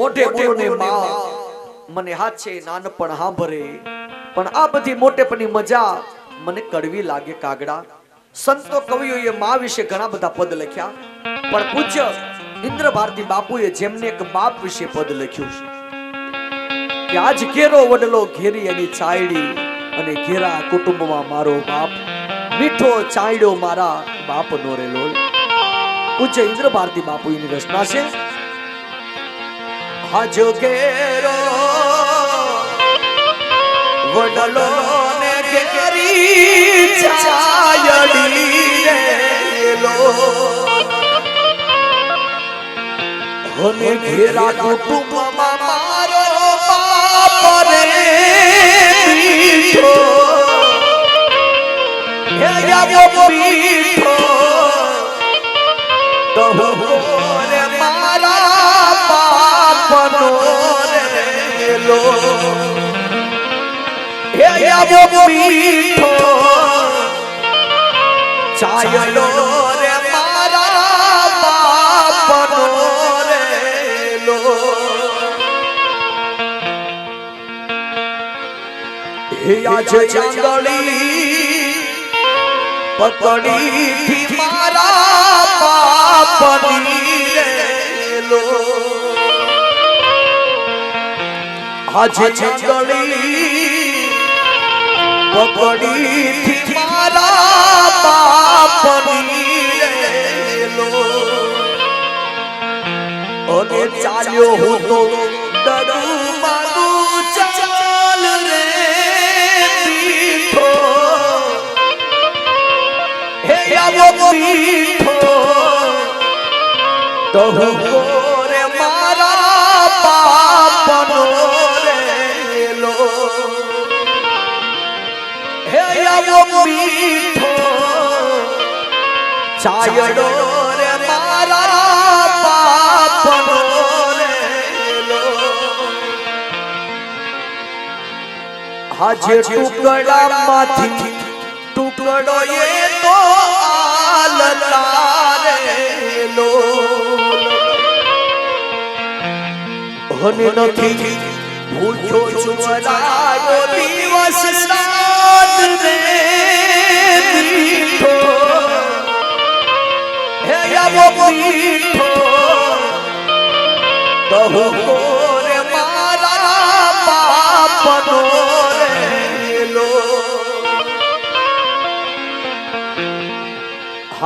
મોઢે બોલો ને માં મને હાથ છે નાનપણ હાંભરે પણ આ બધી મોટેપની મજા મને કડવી લાગે કાગડા। સંતો કવિઓએ માં વિશે ઘણા બધા પદ લખ્યા પણ પૂજ્ય ઇન્દ્ર ભારતી બાપુએ જેમને એક બાપ વિશે પદ લખ્યું કે આજ ઘેરો વડલો ઘેરી એની ચાયડી અને ઘેરા કુટુંબમાં મારો બાપ મીઠો ચાયડો મારા બાપ નો રે લોલ। પૂજ્ય ઇન્દ્ર ભારતી બાપુની રચના છે। હાજો ઘેરો વડલો ને ઘેરી ચાયડી રે લોલ અને ઘેરા કુટુંબમાં મારો બાપ રે મીઠો હે યાવો મીઠો તો રે મારા બાપનો રે લો હે યાવો મીઠો ચાયલો રે મારા બાપનો રે લો હે આજ ચાંદડી પકડી થી મારા બાપની રે લો આજે ચાંદડી પકડી થી મારા બાપની રે લો અને ચાલ્યો હું તો ડરું માનું ચાલ રે પીઠો હે યાવો મીઠો તો રે મારા બાપનો રે લો હે યાવો મીઠો ચાયડો રે મારા બાપનો રે લો આજે ટુકડામાંથી ટુકડો એ તો આલતા રે લો હને નથી ભૂખ્યો છુવરાયો દિવસ રાત રે મીઠો હે યાવો મીઠો કહો રે મારા બાપનો રે લો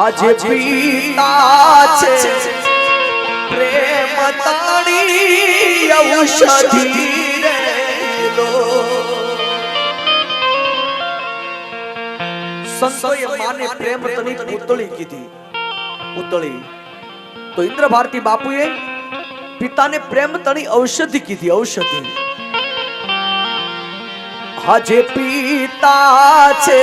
આજે પીતા છે પ્રેમ તાણી ઔષધિ રે લો સંતોએ માને પ્રેમ તણી ઉતળી કીધી ઉતળી તો ઇન્દ્ર ભારતી બાપુએ પિતાને પ્રેમ તણી ઔષધિ કીધી ઔષધિ આજે પિતા છે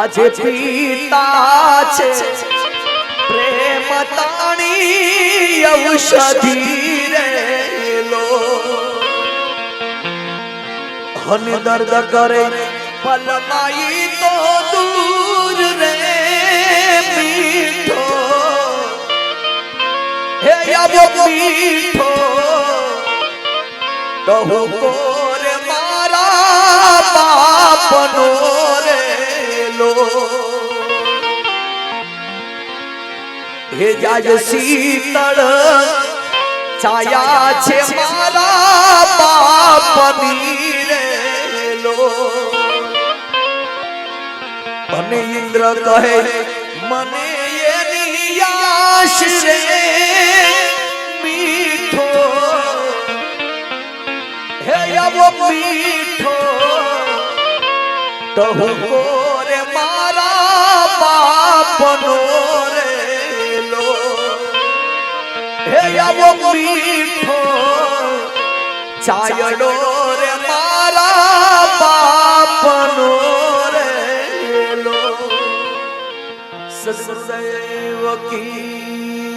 આજે પિતા છે પ્રેમ તાણી ઔષધિ રે લો હન દર્દ કરે પલમાઈ તો દૂર રે મીઠો હે યાવો મીઠો કહો રે મારા બાપનો રે લો હે જાજ શીતળ છાયા છે મારા બાપની રે લો અને ઇન્દ્ર કહે મને એની આશ રે મીઠો હે યાવો મીઠો કહો રે મારા બાપનો રે લો હે યાવો મીઠો ચાયડો રે મારા બાપનો રે લો સદગુરુદેવ કી